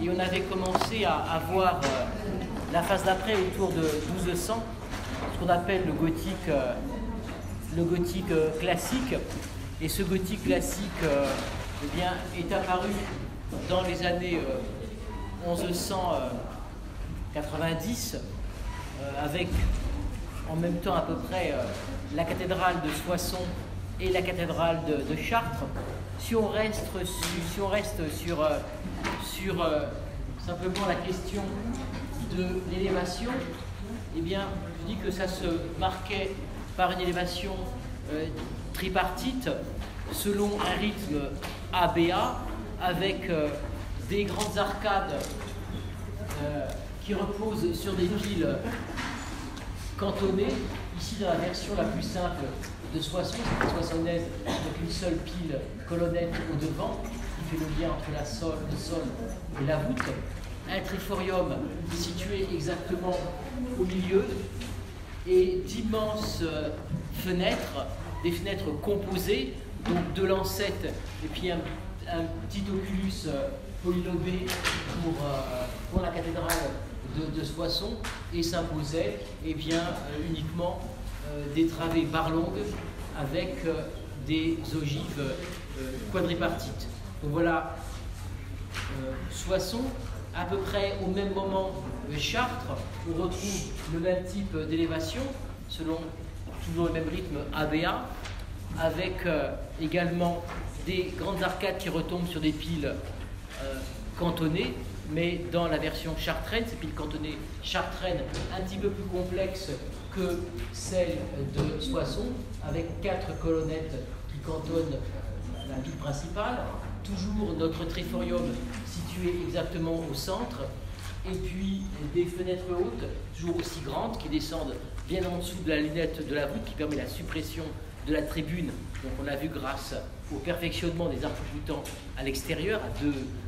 et on avait commencé à voir la phase d'après autour de 1200, ce qu'on appelle le gothique classique. Et ce gothique classique eh bien, est apparu dans les années 1190 avec en même temps à peu près la cathédrale de Soissons et la cathédrale de Chartres. Si on reste sur simplement la question de l'élévation, eh bien, je dis que ça se marquait par une élévation tripartite selon un rythme ABA avec des grandes arcades qui reposent sur des piles cantonnées. Ici, dans la version la plus simple de Soissons, c'est une soissonnaise avec une seule pile colonnette au devant qui fait le lien entre le sol et la voûte. Un triforium situé exactement au milieu et d'immenses fenêtres, des fenêtres composées, donc de lancettes et puis un petit oculus polylobé pour la cathédrale de Soissons, et s'imposait eh bien, uniquement des travées barlongues avec des ogives quadripartites. Donc voilà Soissons. À peu près au même moment, Chartres, on retrouve le même type d'élévation, selon toujours le même rythme ABA, avec également des grandes arcades qui retombent sur des piles cantonnées, mais dans la version chartraine, ces piles cantonnées chartraines un petit peu plus complexes que celles de Soissons, avec 4 colonnettes qui cantonnent la pile principale. Toujours notre triforium situé exactement au centre, et puis des fenêtres hautes, toujours aussi grandes, qui descendent bien en dessous de la lunette de la voûte, qui permet la suppression de la tribune. Donc on l'a vu grâce au perfectionnement des arcs-boutants à l'extérieur,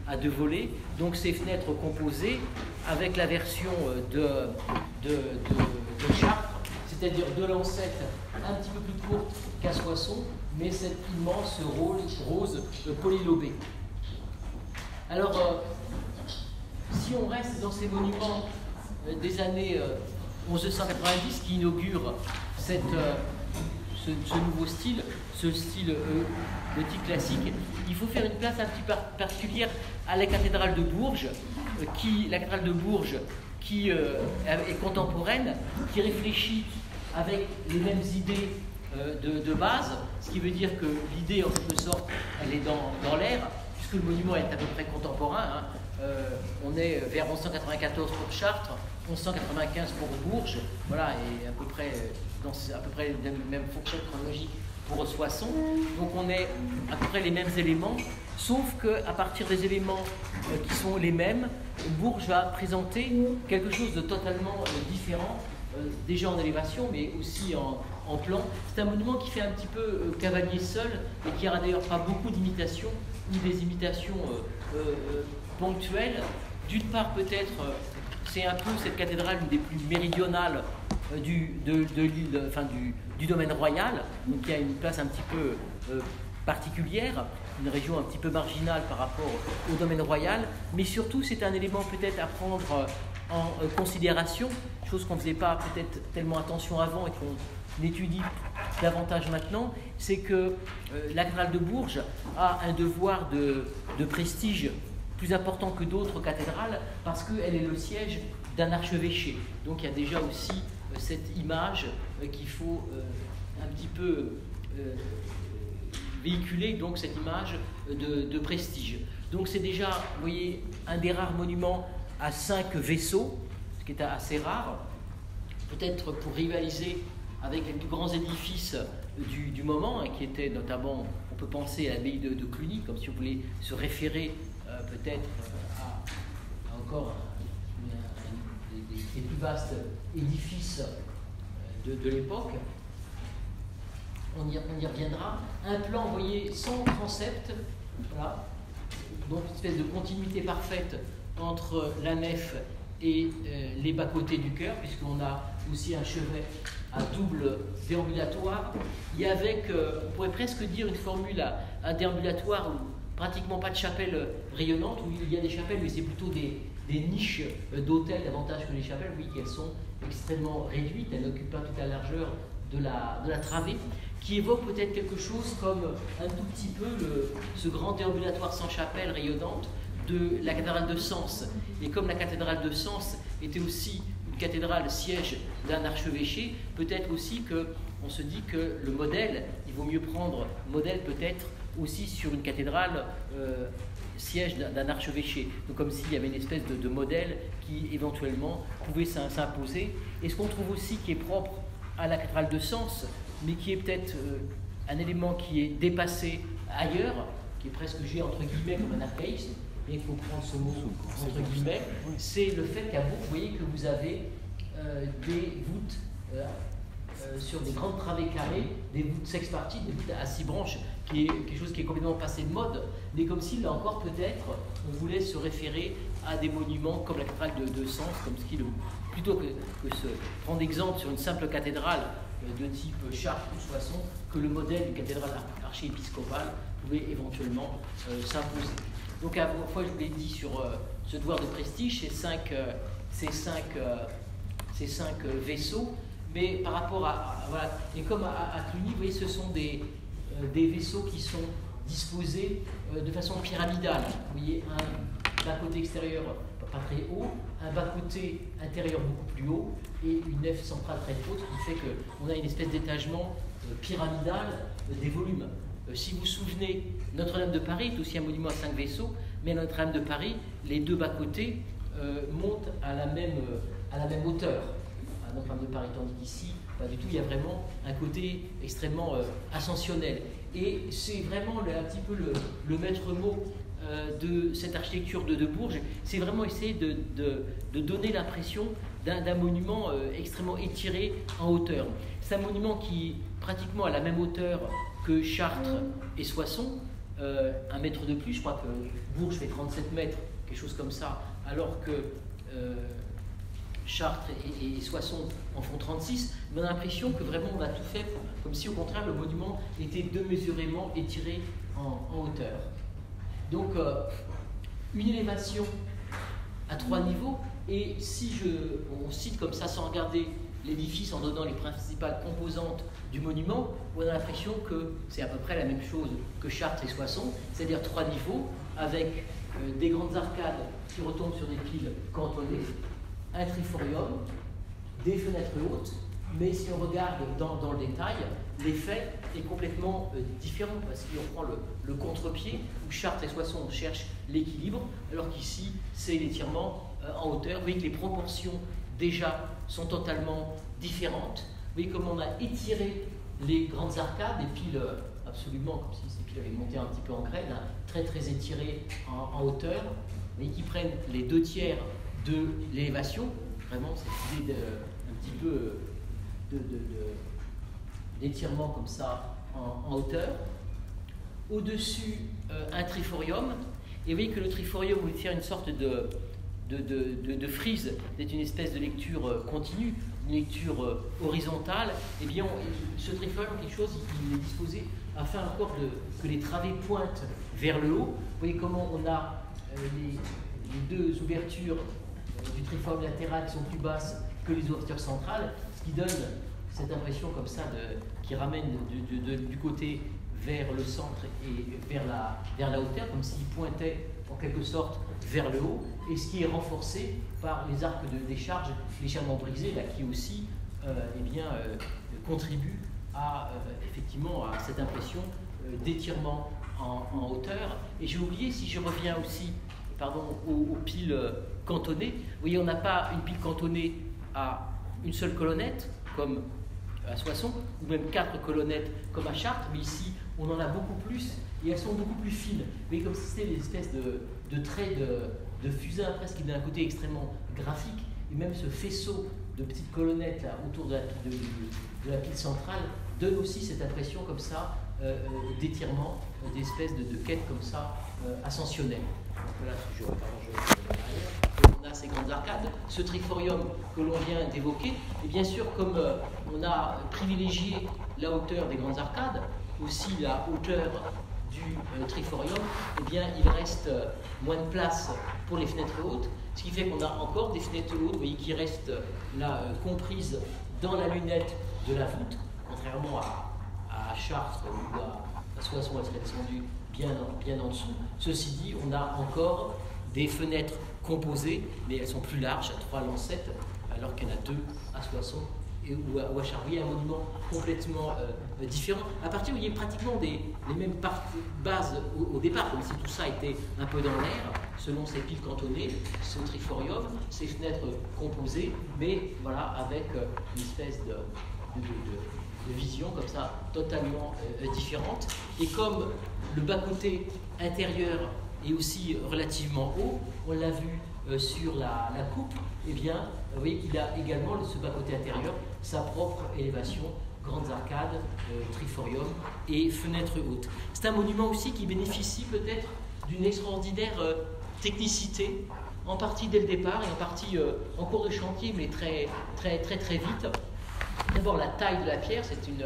à deux volets. Donc ces fenêtres composées avec la version de Chartres, c'est-à-dire de lancettes un petit peu plus courtes qu'à Soissons, mais cette immense rose polylobée. Alors, si on reste dans ces monuments des années 1190 qui inaugurent ce nouveau style, ce style gothique classique, il faut faire une place un petit peu particulière à la cathédrale de Bourges, qui est contemporaine, qui réfléchit avec les mêmes idées de base, ce qui veut dire que l'idée, en quelque sorte, elle est dans l'air, puisque le monument est à peu près contemporain. On est vers 1194 pour Chartres, 1195 pour Bourges, voilà, et à peu près la même fourchette chronologique pour Soissons. Donc on est à peu près les mêmes éléments, sauf qu'à partir des éléments qui sont les mêmes, Bourges va présenter quelque chose de totalement différent, déjà en élévation, mais aussi en plan. C'est un monument qui fait un petit peu cavalier seul et qui n'aura d'ailleurs pas beaucoup d'imitations, ou des imitations ponctuelles. D'une part, peut-être, c'est un peu cette cathédrale une des plus méridionales du domaine royal, donc il y a une place un petit peu particulière, une région un petit peu marginale par rapport au domaine royal, mais surtout c'est un élément peut-être à prendre en considération, chose qu'on ne faisait pas peut-être tellement attention avant et qu'on étudie davantage maintenant, c'est que la cathédrale de Bourges a un devoir de prestige plus important que d'autres cathédrales parce qu'elle est le siège d'un archevêché. Donc il y a déjà aussi cette image qu'il faut un petit peu véhiculer, donc cette image de prestige. Donc c'est déjà, vous voyez, un des rares monuments à 5 vaisseaux, ce qui est assez rare, peut-être pour rivaliser avec les plus grands édifices du moment, hein, qui étaient notamment, on peut penser à l'abbaye de Cluny, comme si on voulait se référer peut-être à encore des plus vastes édifices de l'époque. On y reviendra. Un plan, vous voyez, sans transept, voilà, donc une espèce de continuité parfaite entre la nef et les bas-côtés du chœur, puisqu'on a aussi un chevet à double déambulatoire, et avec, on pourrait presque dire une formule à déambulatoire pratiquement pas de chapelles rayonnantes, où il y a des chapelles, mais c'est plutôt des niches d'hôtels davantage que les chapelles, oui, qu'elles sont extrêmement réduites, elles n'occupent pas toute la largeur de la travée, qui évoque peut-être quelque chose comme un tout petit peu ce grand déambulatoire sans chapelle rayonnante de la cathédrale de Sens. Et comme la cathédrale de Sens était aussi une cathédrale siège d'un archevêché, peut-être aussi qu'on se dit que le modèle, il vaut mieux prendre modèle peut-être aussi sur une cathédrale siège d'un archevêché. Donc comme s'il y avait une espèce de modèle qui éventuellement pouvait s'imposer. Et ce qu'on trouve aussi qui est propre à la cathédrale de Sens, mais qui est peut-être un élément qui est dépassé ailleurs, qui est presque jugé entre guillemets comme un archaïsme, mais il faut prendre ce mot entre guillemets, c'est le fait qu'à Bourges, vous voyez que vous avez des voûtes sur des grandes travées carrées, des voûtes sexpartites, des voûtes à 6 branches, qui est quelque chose qui est complètement passé de mode, mais comme si là encore peut-être on voulait se référer à des monuments comme la cathédrale de Sens, comme ce qui plutôt que se prendre exemple sur une simple cathédrale de type Chartres ou Soissons, que le modèle d'une cathédrale archiépiscopale pouvait éventuellement s'imposer. Donc à la fois je vous l'ai dit sur ce devoir de prestige, ces cinq vaisseaux, mais par rapport à voilà, et comme à Cluny, vous voyez, ce sont des vaisseaux qui sont disposés de façon pyramidale. Vous voyez un bas-côté extérieur pas très haut, un bas-côté intérieur beaucoup plus haut et une nef centrale très haute, qui fait qu'on a une espèce d'étagement pyramidal des volumes. Si vous vous souvenez, Notre-Dame de Paris est aussi un monument à 5 vaisseaux, mais à Notre-Dame de Paris, les deux bas-côtés montent à la même hauteur. À Notre-Dame de Paris, tandis qu'ici, pas du tout, il y a vraiment un côté extrêmement ascensionnel. Et c'est vraiment un petit peu le maître mot de cette architecture de Bourges, c'est vraiment essayer de donner l'impression d'un monument extrêmement étiré en hauteur. C'est un monument qui pratiquement à la même hauteur que Chartres et Soissons, 1 mètre de plus. Je crois que Bourges fait 37 mètres, quelque chose comme ça, alors que Chartres et Soissons en font 36. On a l'impression que vraiment on a tout fait comme si au contraire le monument était démesurément étiré en hauteur. Donc une élévation à 3 niveaux, et si on cite comme ça sans regarder l'édifice en donnant les principales composantes du monument, on a l'impression que c'est à peu près la même chose que Chartres et Soissons, c'est-à-dire 3 niveaux avec des grandes arcades qui retombent sur des piles cantonnées, un triforium, des fenêtres hautes, mais si on regarde dans le détail, l'effet est complètement différent, parce qu'on prend le contre-pied, où Chartres et Soissons cherchent l'équilibre, alors qu'ici, c'est l'étirement en hauteur. Vous voyez que les proportions, déjà, sont totalement différentes. Vous voyez comment on a étiré les grandes arcades, des piles absolument, comme si ces piles avaient monté un petit peu en graine, hein, très très étirées en hauteur, mais qui prennent les 2 tiers de l'élévation, vraiment cette idée un petit peu d'étirement comme ça en hauteur. Au-dessus, un triforium, et vous voyez que le triforium voulait faire une sorte de frise, c'est une espèce de lecture continue, une lecture horizontale. Et bien, ce triforium, quelque chose, il est disposé afin encore que les travées pointent vers le haut. Vous voyez comment on a les 2 ouvertures du triforium latéral qui sont plus basses que les ouvertures centrales, ce qui donne cette impression comme ça qui ramène du côté vers le centre et vers la hauteur, comme s'il pointait en quelque sorte vers le haut, et ce qui est renforcé par les arcs de décharge légèrement brisés, là, qui aussi contribuent effectivement à cette impression d'étirement en hauteur. Et j'ai oublié, si je reviens aussi aux piles cantonnées, vous voyez, on n'a pas une pile cantonnée à une seule colonnette, comme à Soissons, ou même 4 colonnettes comme à Chartres, mais ici on en a beaucoup plus et elles sont beaucoup plus fines. Vous voyez, comme si c'était des espèces de traits de fusain presque, qui d'un côté extrêmement graphique, et même ce faisceau de petites colonnettes là, autour de la pile centrale donne aussi cette impression comme ça d'étirement, d'espèces de quête comme ça ascensionnelle. Donc là, on a ces grandes arcades, ce triforium que l'on vient d'évoquer, et bien sûr, comme on a privilégié la hauteur des grandes arcades, aussi la hauteur du triforium, eh bien, il reste moins de place pour les fenêtres hautes, ce qui fait qu'on a encore des fenêtres hautes, vous voyez, qui restent là comprises dans la lunette de la voûte, contrairement à Chartres ou à Soissons, elle serait descendue bien en dessous. Ceci dit, on a encore des fenêtres composées, mais elles sont plus larges, à 3 lancettes, alors qu'il y en a 2 à Soissons ou à Chartres. Un monument complètement différent. À partir où il y a pratiquement les mêmes bases au départ, comme si tout ça était un peu dans l'air, selon ces piles cantonnées, ce triforium, ces fenêtres composées, mais voilà, avec une espèce de vision comme ça totalement différente. Et comme le bas-côté intérieur est aussi relativement haut, on l'a vu sur la coupe, eh bien, vous voyez qu'il a également, ce bas-côté intérieur, sa propre élévation, grandes arcades, triforium et fenêtres hautes. C'est un monument aussi qui bénéficie peut-être d'une extraordinaire technicité, en partie dès le départ et en partie en cours de chantier, mais très vite. D'abord, la taille de la pierre, c'est une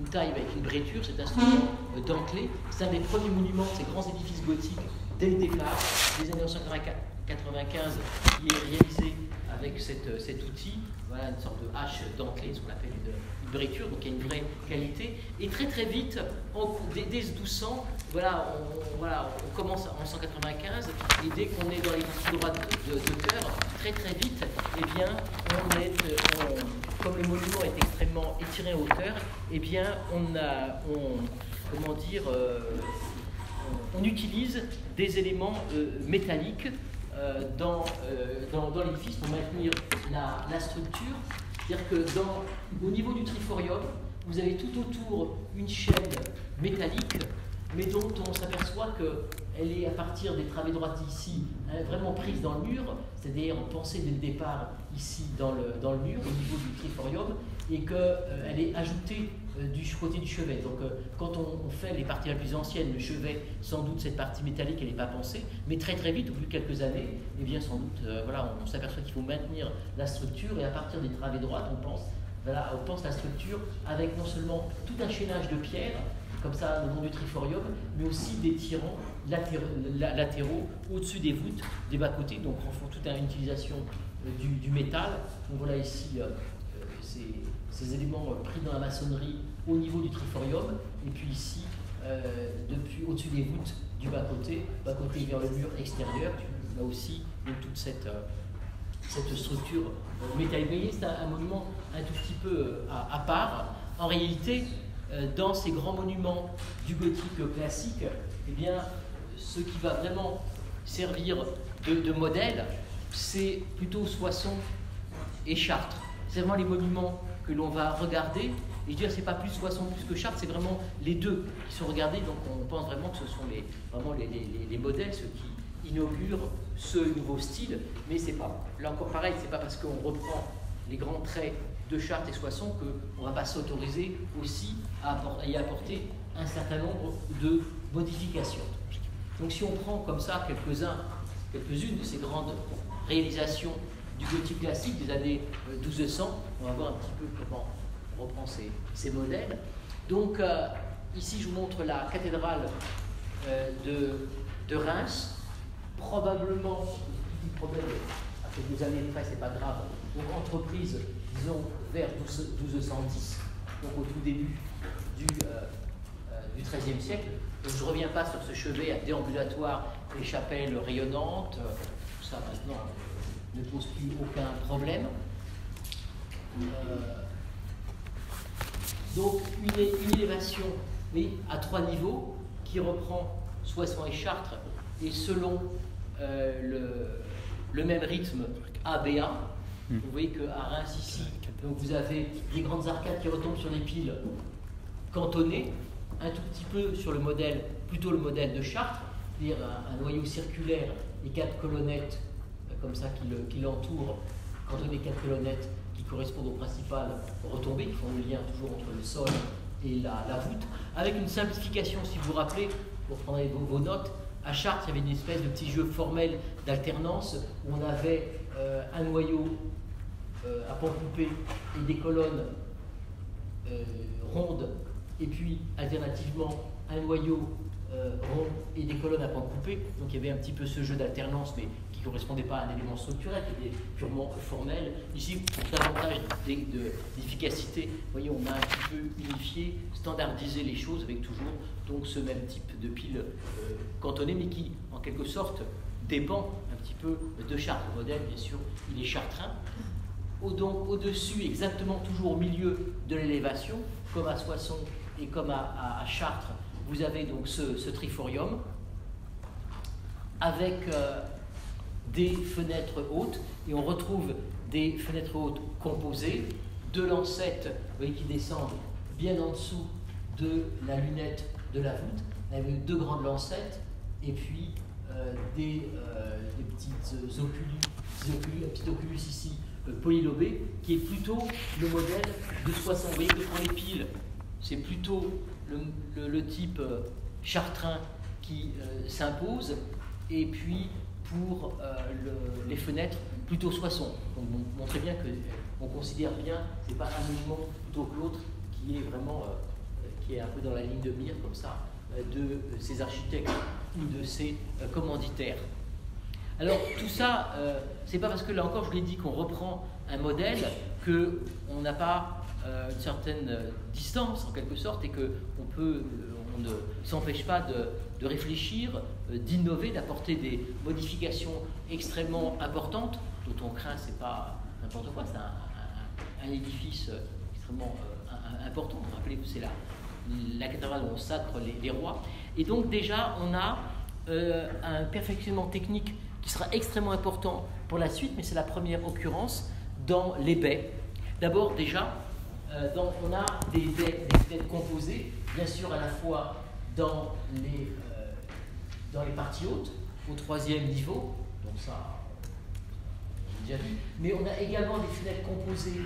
taille avec une bréture, c'est un instrument dentelé. C'est un des premiers monuments de ces grands édifices gothiques dès le départ, des années 1995, qui est réalisé avec cet outil, voilà, une sorte de hache dentelée, ce qu'on appelle une bréture, donc il y a une vraie qualité. Et très vite, dès 1200, on commence en 195, et dès qu'on est dans les parties droites de cœur, très vite, eh bien, comme le monument est extrêmement étiré en hauteur, eh bien, on utilise des éléments métalliques dans l'édifice pour maintenir la structure. C'est-à-dire que au niveau du triforium, vous avez tout autour une chaîne métallique, mais dont on s'aperçoit qu'elle est à partir des travées droites ici, vraiment prise dans le mur, c'est-à-dire pensée dès le départ ici dans le mur, au niveau du triforium, et qu'elle est ajoutée du côté du chevet. Donc quand on fait les parties les plus anciennes, le chevet, sans doute cette partie métallique, elle n'est pas pensée, mais très vite, au bout de quelques années, eh bien sans doute, on s'aperçoit qu'il faut maintenir la structure, et à partir des travées droites, on pense la structure avec non seulement tout un chaînage de pierres, comme ça le long du triforium, mais aussi des tirants latéraux au-dessus des voûtes des bas-côtés, donc en font toute une utilisation du métal. Donc voilà ici ces éléments pris dans la maçonnerie au niveau du triforium, et puis ici, depuis au-dessus des voûtes du bas-côté vers le mur extérieur, là aussi, il y a toute cette structure métallique. Vous voyez, c'est un monument un tout petit peu à part. En réalité, dans ces grands monuments du gothique classique, eh bien, ce qui va vraiment servir de modèle, c'est plutôt Soissons et Chartres. C'est vraiment les monuments que l'on va regarder. Et je veux dire, c'est pas plus Soissons plus que Chartres, c'est vraiment les deux qui sont regardés. Donc on pense vraiment que ce sont les modèles, ceux qui inaugurent ce nouveau style. Mais c'est pas, là encore pareil, c'est pas parce qu'on reprend les grands traits de Chartres et Soissons qu'on ne va pas s'autoriser aussi à y apporter un certain nombre de modifications. Donc si on prend comme ça quelques-unes de ces grandes réalisations du gothique classique des années 1200, on va voir un petit peu comment on reprend ces modèles. Donc ici je vous montre la cathédrale de Reims, probablement, petit problème à quelques années près, c'est pas grave, donc entreprise, disons, vers 1210, donc au tout début du XIIIe siècle. Donc je ne reviens pas sur ce chevet déambulatoire, les chapelles rayonnantes, tout ça maintenant ne pose plus aucun problème. Donc une élévation, mais à 3 niveaux, qui reprend Soissons et Chartres, et selon le même rythme ABA. Vous voyez qu'à Reims ici, donc vous avez des grandes arcades qui retombent sur des piles cantonnées, un tout petit peu sur plutôt le modèle de Chartres, c'est-à-dire un noyau circulaire et 4 colonnettes comme ça qui l'entourent, cantonnées 4 colonnettes qui correspondent aux principales retombées, qui font le lien toujours entre le sol et la voûte, avec une simplification, si vous vous rappelez, vous reprendrez vos notes. À Chartres, il y avait une espèce de petit jeu formel d'alternance où on avait un noyau à pans coupés et des colonnes rondes, et puis alternativement un noyau ronds et des colonnes à pans coupés. Donc il y avait un petit peu ce jeu d'alternance, mais qui ne correspondait pas à un élément structurel, qui était purement formel. Ici, pour davantage d'efficacité, vous voyez, on a un petit peu unifié, standardisé les choses avec toujours donc ce même type de pile cantonnée, mais qui, en quelque sorte, dépend un petit peu de Chartres. Le modèle, bien sûr, il est chartrain. Donc au-dessus, exactement toujours au milieu de l'élévation, comme à Soissons et comme à Chartres, vous avez donc ce triforium avec des fenêtres hautes, et on retrouve des fenêtres hautes composées, deux lancettes, vous voyez, qui descendent bien en dessous de la lunette de la voûte, avec deux grandes lancettes, et puis des petites oculus, un petit oculus ici polylobé, qui est plutôt le modèle de Soissons. Vous voyez que pour les piles, c'est plutôt le type chartrain qui s'impose, et puis pour les fenêtres, plutôt Soissons. Donc vous montrez bien qu'on considère bien, c'est pas un monument plutôt que l'autre qui est vraiment, qui est un peu dans la ligne de mire comme ça, de ces architectes ou de ces commanditaires. Alors tout ça, c'est pas parce que là encore je l'ai dit qu'on reprend un modèle qu'on n'a pas une certaine distance en quelque sorte, et qu'on ne s'empêche pas de réfléchir, d'innover, d'apporter des modifications extrêmement importantes, dont on craint, c'est pas n'importe quoi, c'est un édifice extrêmement important. Vous vous rappelez que c'est la cathédrale où on sacre les rois. Et donc déjà on a un perfectionnement technique qui sera extrêmement important pour la suite, mais c'est la première occurrence dans les baies. D'abord déjà, on a des fenêtres composées, bien sûr à la fois dans les parties hautes, au troisième niveau, donc ça, on l'a déjà vu, mais on a également des fenêtres composées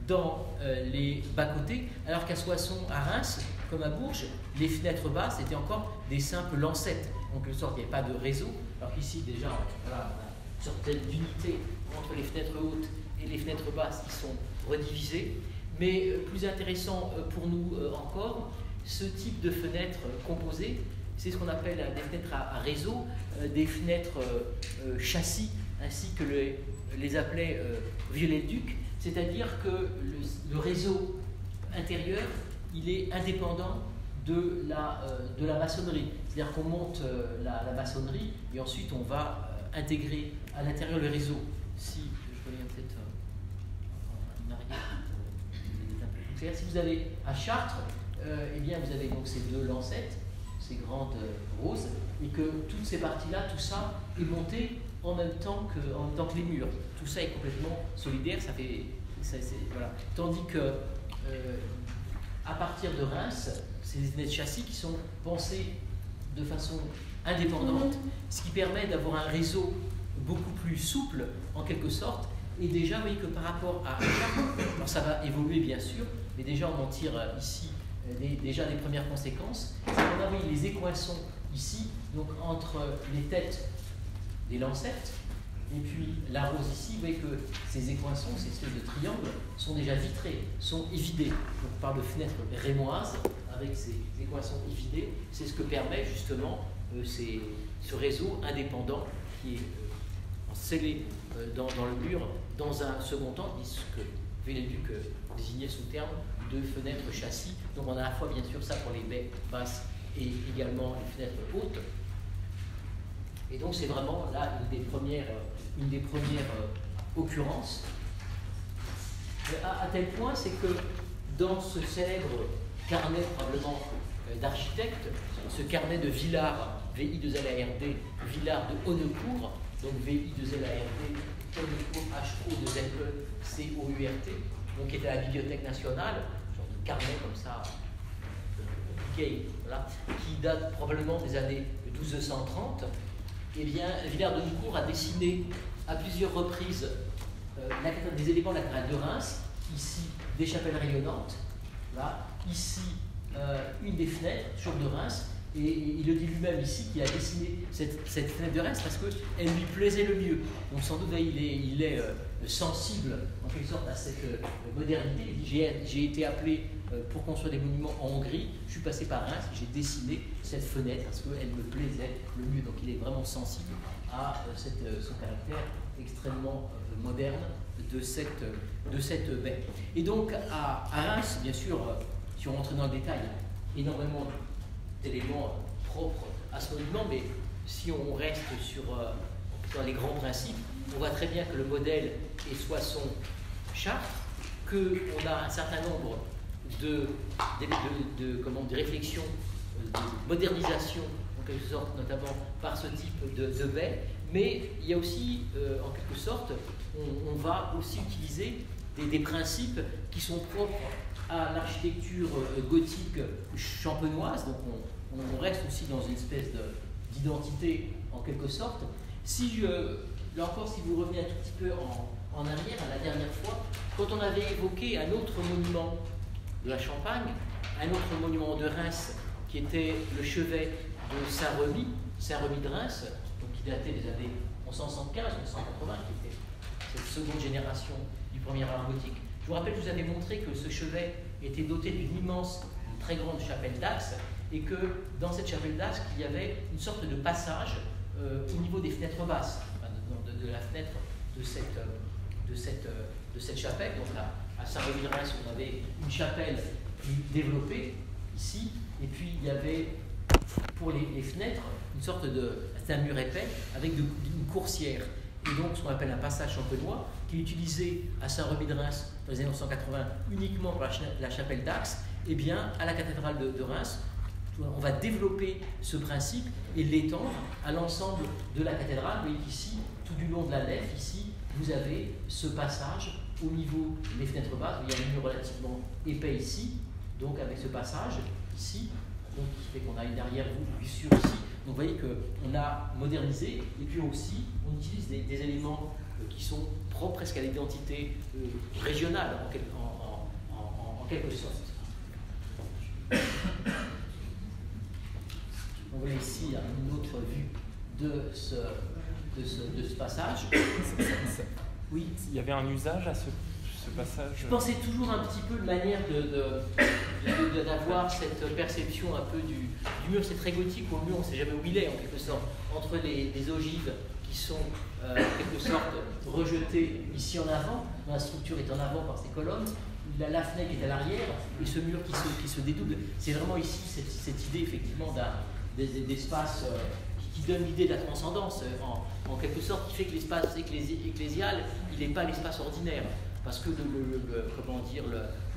dans les bas-côtés, alors qu'à Soissons, à Reims, comme à Bourges, les fenêtres basses étaient encore des simples lancettes. En quelque sorte, il n'y avait pas de réseau, alors qu'ici, déjà, voilà, on a une certaine unité entre les fenêtres hautes et les fenêtres basses qui sont redivisées. Mais plus intéressant pour nous encore, ce type de fenêtres composées, c'est ce qu'on appelle des fenêtres à réseau, des fenêtres châssis, ainsi que les appelait Viollet-le-Duc, c'est-à-dire que le réseau intérieur, il est indépendant de la maçonnerie. C'est-à-dire qu'on monte la maçonnerie et ensuite on va intégrer à l'intérieur le réseau. Si je reviens peut-être en arrière, c'est un peu plus clair. Si vous avez à Chartres, eh bien vous avez donc ces deux lancettes, ces grandes roses, et que toutes ces parties-là, tout ça est monté en même temps que les murs. Tout ça est complètement solidaire, voilà. Tandis que à partir de Reims, c'est des fenêtres châssis qui sont pensées de façon indépendante, ce qui permet d'avoir un réseau beaucoup plus souple en quelque sorte. Et déjà, vous voyez que par rapport à Chartres, alors ça va évoluer bien sûr, mais déjà on en tire ici déjà des premières conséquences. C'est qu'on a les équations ici, donc entre les têtes des lancettes, et puis la rose ici, vous voyez que ces équations, ces espèces de triangles, sont déjà vitrées, sont évidées. Donc on parle de fenêtres rémoises avec ces équations évidées. C'est ce que permet justement ce réseau indépendant qui est scellé dans le mur dans un second temps, ce que Viollet-le-Duc désignait sous terme de fenêtres châssis. Donc on a à la fois bien sûr ça pour les baies basses et également les fenêtres hautes. Et donc c'est vraiment là une des premières occurrences. À tel point, c'est que dans ce célèbre carnet probablement d'architectes, ce carnet de Villard, VI2LARD, Villard de Honnecourt, donc VI2LARD, Honnecourt, HO2LE-COURT, donc qui était à la Bibliothèque nationale, genre de carnet comme ça, gay, voilà, qui date probablement des années 1230. Eh bien, Villard de Honnecourt a dessiné à plusieurs reprises des éléments de la cathédrale de Reims, ici des chapelles rayonnantes, là, ici une des fenêtres, toujours de Reims, Et il le dit lui-même ici qu'il a dessiné cette fenêtre de Reims parce qu'elle lui plaisait le mieux. Donc sans doute il est sensible en quelque sorte à cette modernité. Il dit j'ai été appelé pour construire des monuments en Hongrie, je suis passé par Reims, j'ai dessiné cette fenêtre parce qu'elle me plaisait le mieux. Donc il est vraiment sensible à son caractère extrêmement moderne de cette baie. Et donc à Reims, bien sûr, si on rentre dans le détail, il y a énormément d'éléments propres à ce monument, mais si on reste sur les grands principes, on voit très bien que le modèle est soit son chartre, qu'on a un certain nombre de réflexions, de modernisation, en quelque sorte, notamment par ce type de baie, mais il y a aussi, en quelque sorte, on va aussi utiliser des principes qui sont propres à l'architecture gothique champenoise, donc on reste aussi dans une espèce d'identité en quelque sorte. Là encore, si vous revenez un tout petit peu en arrière, à la dernière fois, quand on avait évoqué un autre monument de la Champagne, un autre monument de Reims, qui était le chevet de Saint-Remy de Reims, donc qui datait des années 1175, 1180, qui était cette seconde génération du premier art gothique. Je vous rappelle que je vous avais montré que ce chevet était doté d'une très grande chapelle d'axe, et que dans cette chapelle d'axe, il y avait une sorte de passage au niveau des fenêtres basses, de la fenêtre de cette chapelle. Donc à Saint-Remy de Reims, on avait une chapelle plus développée ici, et puis il y avait pour les fenêtres une sorte c'est un mur épais avec une coursière. Et donc ce qu'on appelle un passage champenois, qui est utilisé à Saint-Remy de Reims dans les années 1980 uniquement pour la chapelle d'Axe. Et bien à la cathédrale de Reims, on va développer ce principe et l'étendre à l'ensemble de la cathédrale. Vous voyez qu'ici, tout du long de la nef, ici, vous avez ce passage au niveau des fenêtres basses. Il y a un mur relativement épais ici, donc avec ce passage ici, donc, qui fait qu'on a une arrière-vue ici. Donc vous voyez qu'on a modernisé, et puis aussi on utilise des éléments qui sont propres presque à l'identité régionale en quelque sorte. On voit ici une autre vue de ce passage. Oui. Il y avait un usage à ce passage. Je pensais toujours un petit peu de manière d'avoir cette perception un peu du mur. C'est très gothique au mur, on ne sait jamais où il est en quelque sorte. Entre les ogives qui sont en quelque sorte rejetées ici en avant, la structure est en avant par ces colonnes, la fenêtre est à l'arrière et ce mur qui se dédouble. C'est vraiment ici cette idée effectivement d'espace qui donne l'idée de la transcendance en quelque sorte, qui fait que l'espace ecclésial, il n'est pas l'espace ordinaire. Parce que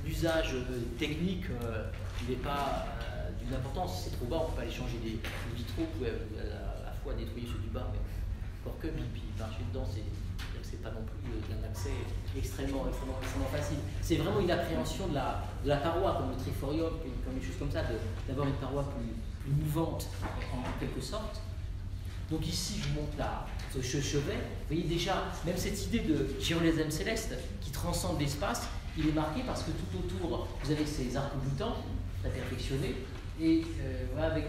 l'usage technique, il n'est pas d'une importance. C'est trop bas, on ne peut pas aller changer les vitraux, on peut à la fois nettoyer ceux du bas, mais encore que, puis marcher dedans, c'est pas non plus un accès extrêmement facile. C'est vraiment une appréhension de la paroi, comme le triforium, comme une chose comme ça, d'avoir une paroi plus mouvante en quelque sorte. Donc ici, je vous montre ce chevet. Vous voyez déjà, même cette idée de gyrolésème céleste qui transcende l'espace, il est marqué parce que tout autour, vous avez ces arcs-boutants très perfectionnés, et voilà, avec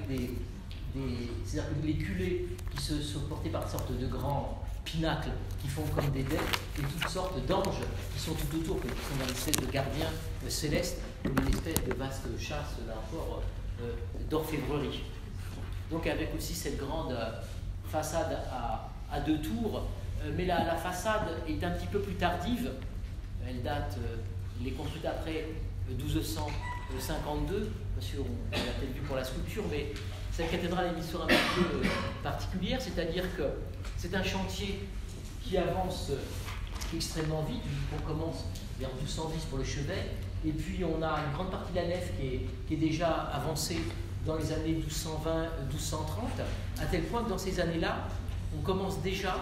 ces arcs-boutants culés qui sont portés par une sorte de grands pinacles qui font comme des dais, et toutes sortes d'anges qui sont tout autour, qui sont dans l'espèce de gardiens célestes, comme une espèce de vaste chasse d'un port d'orfèvrerie. Donc avec aussi cette grande façade à deux tours, mais la façade est un petit peu plus tardive. Elle est construite après 1252, bien sûr on l'a peut-être vu pour la sculpture, mais cette cathédrale a une histoire un petit peu particulière, c'est-à-dire que c'est un chantier qui avance extrêmement vite. On commence vers 1210 pour le chevet, et puis on a une grande partie de la nef qui est déjà avancée dans les années 1220-1230, à tel point que dans ces années-là, on commence déjà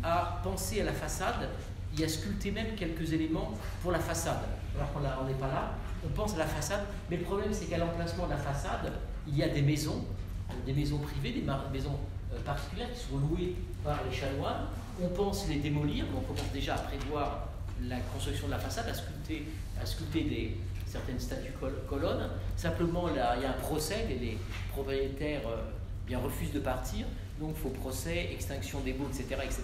à penser à la façade et à sculpter même quelques éléments pour la façade. Alors qu'on n'est pas là, on pense à la façade, mais le problème c'est qu'à l'emplacement de la façade, il y a des maisons privées, des maisons particulières qui sont louées par les chanoines. On pense les démolir, mais on commence déjà à prévoir la construction de la façade, à sculpter des certaines statues colonnes. Simplement, là, il y a un procès et les propriétaires refusent de partir. Donc, il faut procès, extinction des baux, etc., etc.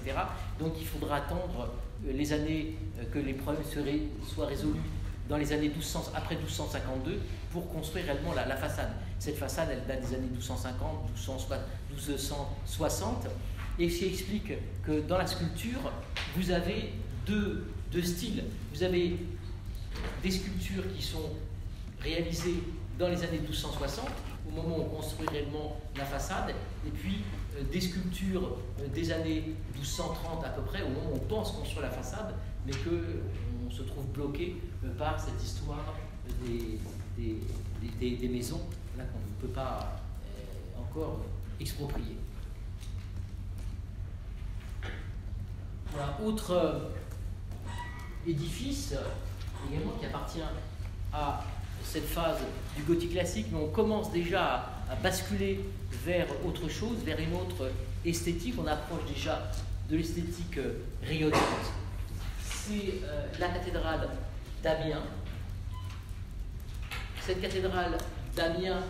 Donc, il faudra attendre les années que les problèmes soient résolus dans les années après 1252 pour construire réellement la façade. Cette façade, elle date des années 1250, 1260, et ce qui explique que dans la sculpture, vous avez deux styles. Vous avez des sculptures qui sont réalisées dans les années 1260, au moment où on construit réellement la façade, et puis des sculptures des années 1230 à peu près, au moment où on pense construire la façade, mais qu'on se trouve bloqué par cette histoire des maisons là qu'on ne peut pas encore exproprier. Voilà, autre édifice également qui appartient à cette phase du gothique classique, mais on commence déjà à basculer vers autre chose, vers une autre esthétique. On approche déjà de l'esthétique rayonnante. C'est la cathédrale d'Amiens. Cette cathédrale d'Amiens,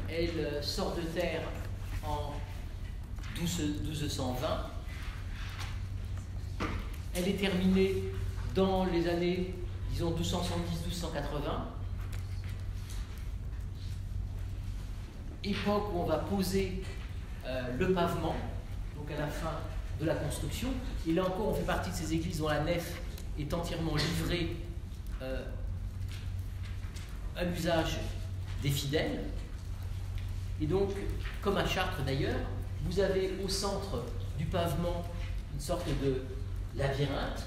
elle sort de terre en 1220. Elle est terminée dans les années, disons, 1270-1280. Époque où on va poser le pavement, donc à la fin de la construction. Et là encore, on fait partie de ces églises dont la nef est entièrement livrée à l'usage des fidèles. Et donc, comme à Chartres d'ailleurs, vous avez au centre du pavement une sorte de labyrinthe,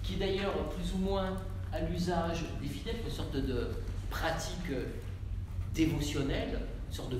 qui est d'ailleurs plus ou moins à l'usage des fidèles, une sorte de pratique dévotionnelle, une sorte de